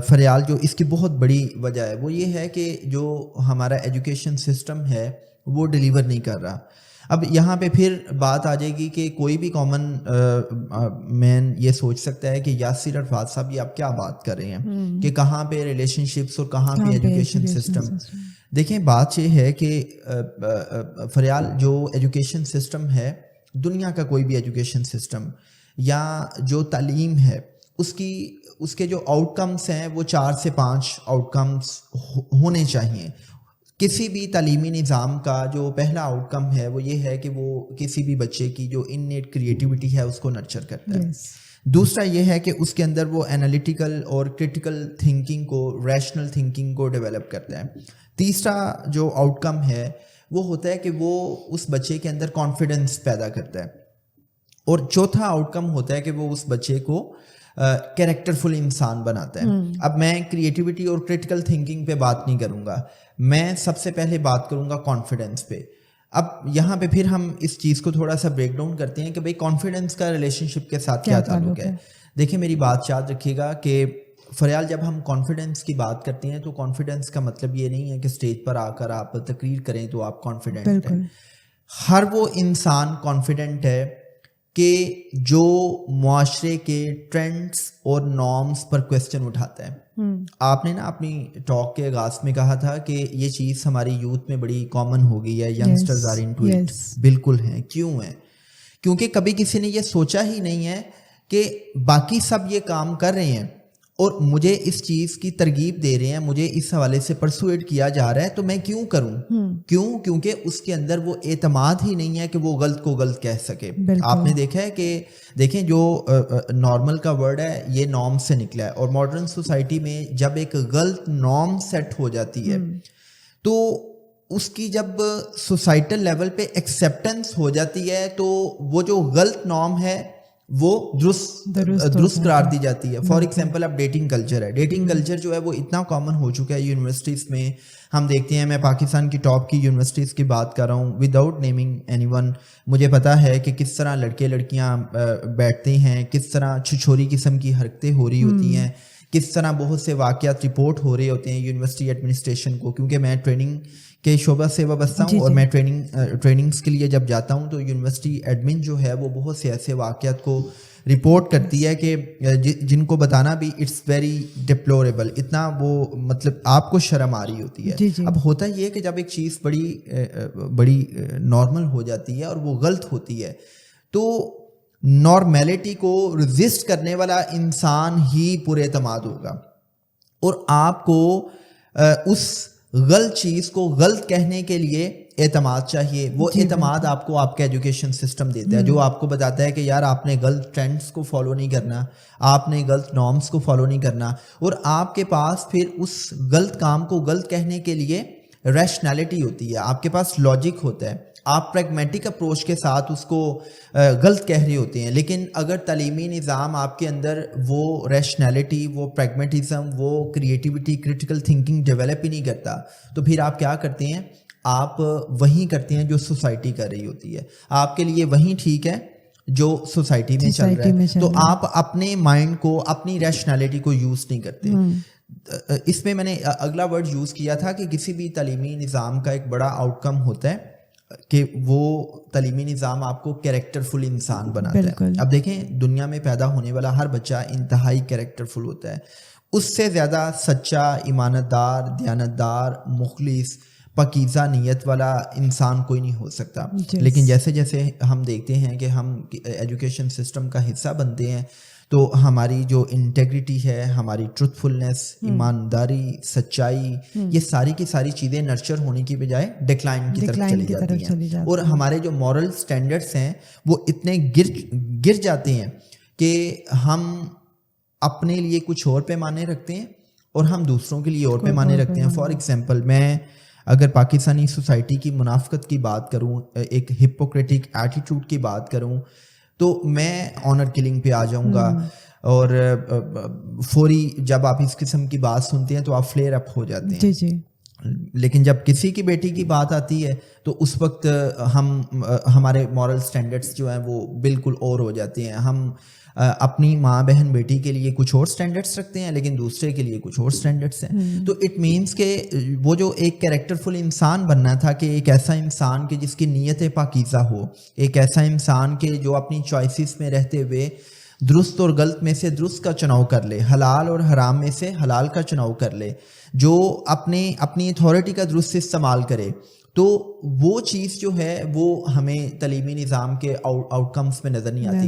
فریال جو اس کی بہت بڑی وجہ ہے وہ یہ ہے کہ جو ہمارا ایجوکیشن سسٹم ہے وہ ڈیلیور نہیں کر رہا. اب یہاں پہ پھر بات آ جائے گی کہ کوئی بھی کامن مین یہ سوچ سکتا ہے کہ یاسر عرفات صاحب یہ آپ کیا بات کر رہے ہیں کہ کہاں پہ ریلیشن شپس اور کہاں پہ ایجوکیشن سسٹم. دیکھیں بات یہ ہے کہ فریال جو ایجوکیشن سسٹم ہے دنیا کا کوئی بھی ایجوکیشن سسٹم یا جو تعلیم ہے اس کے جو آؤٹ کمس ہیں وہ 4 سے 5 آؤٹ کمس ہونے چاہیے. کسی بھی تعلیمی نظام کا جو پہلا آؤٹ کم ہے وہ یہ ہے کہ وہ کسی بھی بچے کی جو انیٹ کریٹیوٹی ہے اس کو نرچر کرتا ہے. دوسرا یہ ہے کہ اس کے اندر وہ انالیٹیکل اور کرٹیکل تھنکنگ کو ریشنل تھنکنگ کو ڈیولپ کرتا ہے. تیسرا جو آؤٹ کم ہے وہ ہوتا ہے کہ وہ اس بچے کے اندر کانفیڈنس پیدا کرتا ہے. اور چوتھا آؤٹ کم ہوتا ہے کہ وہ اس بچے کو کیریکٹر فل انسان بناتا ہے. اب میں کریٹیوٹی اور کرٹیکل تھنکنگ پہ بات نہیں کروں گا, میں سب سے پہلے بات کروں گا کانفیڈنس پہ. اب یہاں پہ پھر ہم اس چیز کو تھوڑا سا بریک ڈاؤن کرتے ہیں کہ بھئی کانفیڈنس کا ریلیشن شپ کے ساتھ کیا تعلق ہے. دیکھیں میری بات یاد رکھیے گا کہ فریال جب ہم کانفیڈنس کی بات کرتے ہیں تو کانفیڈنس کا مطلب یہ نہیں ہے کہ اسٹیج پر آ کر آپ تقریر کریں تو آپ کانفیڈنٹ ہیں. ہر وہ انسان کانفیڈنٹ ہے کہ جو معاشرے کے ٹرینڈز اور نارمز پر کویسچن اٹھاتا ہے. آپ نے نا اپنی ٹاک کے آغاز میں کہا تھا کہ یہ چیز ہماری یوتھ میں بڑی کامن ہو گئی ہے, ینگسٹرز آر انٹو اٹ. بالکل ہیں. کیوں ہیں؟ کیونکہ کبھی کسی نے یہ سوچا ہی نہیں ہے کہ باقی سب یہ کام کر رہے ہیں اور مجھے اس چیز کی ترغیب دے رہے ہیں, مجھے اس حوالے سے پرسویٹ کیا جا رہا ہے تو میں کیوں کروں. کیوں؟ کیونکہ اس کے اندر وہ اعتماد ہی نہیں ہے کہ وہ غلط کو غلط کہہ سکے. آپ نے دیکھا ہے کہ دیکھیں جو نارمل کا ورڈ ہے یہ نارم سے نکلا ہے, اور ماڈرن سوسائٹی میں جب ایک غلط نارم سیٹ ہو جاتی ہے تو اس کی جب سوسائٹل لیول پہ ایکسیپٹنس ہو جاتی ہے تو وہ جو غلط نارم ہے وہ درست قرار دی جاتی ہے. فار ایگزامپل اب ڈیٹنگ کلچر ہے. ڈیٹنگ کلچر جو ہے وہ اتنا کامن ہو چکا ہے یونیورسٹیز میں. ہم دیکھتے ہیں, میں پاکستان کی ٹاپ کی یونیورسٹیز کی بات کر رہا ہوں وداؤٹ نیمنگ اینی ون. مجھے پتا ہے کہ کس طرح لڑکے لڑکیاں بیٹھتے ہیں, کس طرح چھچوری قسم کی حرکتیں ہو رہی ہوتی ہیں, کس طرح بہت سے واقعات رپورٹ ہو رہے ہوتے ہیں یونیورسٹی ایڈمنسٹریشن کو. کیونکہ میں ٹریننگ کے شعبہ سے وابستہ ہوں اور میں ٹریننگز کے لیے جب جاتا ہوں تو یونیورسٹی ایڈمن جو ہے وہ بہت سے ایسے واقعات کو رپورٹ کرتی ہے کہ جن کو بتانا بھی اٹس ویری ڈپلوریبل, اتنا وہ مطلب آپ کو شرم آ رہی ہوتی ہے. اب ہوتا یہ ہے کہ جب ایک چیز بڑی نارمل ہو جاتی ہے اور وہ غلط ہوتی ہے تو نارمیلٹی کو ریزسٹ کرنے والا انسان ہی پر اعتماد ہوگا, اور آپ کو اس غلط چیز کو غلط کہنے کے لیے اعتماد چاہیے. وہ اعتماد آپ کو آپ کا ایجوکیشن سسٹم دیتا ہے, جو آپ کو بتاتا ہے کہ یار آپ نے غلط ٹرینڈز کو فالو نہیں کرنا, آپ نے غلط نارمز کو فالو نہیں کرنا, اور آپ کے پاس پھر اس غلط کام کو غلط کہنے کے لیے ریشنلٹی ہوتی ہے, آپ کے پاس لاجک ہوتا ہے. آپ پریگمیٹک اپروچ کے ساتھ اس کو غلط کہہ رہے ہوتے ہیں. لیکن اگر تعلیمی نظام آپ کے اندر وہ ریشنلٹی, وہ پریگمیٹزم, وہ کریٹیوٹی, کرٹیکل تھنکنگ ڈیولپ ہی نہیں کرتا تو پھر آپ کیا کرتے ہیں, آپ وہی کرتے ہیں جو سوسائٹی کر رہی ہوتی ہے. آپ کے لیے وہی ٹھیک ہے جو سوسائٹی میں چل رہا ہے, تو آپ اپنے مائنڈ کو, اپنی ریشنلٹی کو یوز نہیں کرتے. اس میں نے اگلا ورڈ یوز کیا تھا کہ کسی بھی تعلیمی نظام کا ایک بڑا آؤٹ کم ہوتا ہے کہ وہ تعلیمی نظام آپ کو کیریکٹر فل انسان بناتا ہے. اب دیکھیں دنیا میں پیدا ہونے والا ہر بچہ انتہائی کیریکٹر فل ہوتا ہے. اس سے زیادہ سچا, ایمانت دار, دیانتدار, مخلص, پاکیزہ نیت والا انسان کوئی نہیں ہو سکتا. لیکن جیسے جیسے ہم دیکھتے ہیں کہ ہم ایجوکیشن سسٹم کا حصہ بنتے ہیں تو ہماری جو انٹیگریٹی ہے, ہماری ٹروتھ فلنس, ایمانداری, سچائی, یہ ساری کی ساری چیزیں نرچر ہونے کی بجائے ڈکلائن کی طرف چلی جاتی ہیں, اور ہمارے جو مورل سٹینڈرڈس ہیں وہ اتنے گر جاتے ہیں کہ ہم اپنے لیے کچھ اور پیمانے رکھتے ہیں اور ہم دوسروں کے لیے اور پیمانے رکھتے ہیں. فار ایگزامپل میں اگر پاکستانی سوسائٹی کی منافقت کی بات کروں, ایک ہپوکریٹک ایٹیٹیوڈ کی بات کروں, تو میں آنر کلنگ پہ آ جاؤں گا, اور فوری جب آپ اس قسم کی بات سنتے ہیں تو آپ فلیئر اپ ہو جاتے ہیں. لیکن جب کسی کی بیٹی کی بات آتی ہے تو اس وقت ہمارے مورل سٹینڈرڈس جو ہیں وہ بالکل اور ہو جاتے ہیں. ہم اپنی ماں بہن بیٹی کے لیے کچھ اور سٹینڈرڈس رکھتے ہیں لیکن دوسرے کے لیے کچھ اور سٹینڈرڈس ہیں. تو اٹ مینس کہ وہ جو ایک کیریکٹر فل انسان بننا تھا کہ ایک ایسا انسان کہ جس کی نیت پاکیزہ ہو, ایک ایسا انسان کہ جو اپنی چوائسیز میں رہتے ہوئے درست اور غلط میں سے درست کا چناؤ کر لے, حلال اور حرام میں سے حلال کا چناؤ کر لے, جو اپنی اتھارٹی کا درست استعمال کرے. تو وہ چیز جو ہے وہ ہمیں تعلیمی نظام کے آؤٹ کمز میں نظر نہیں آتی.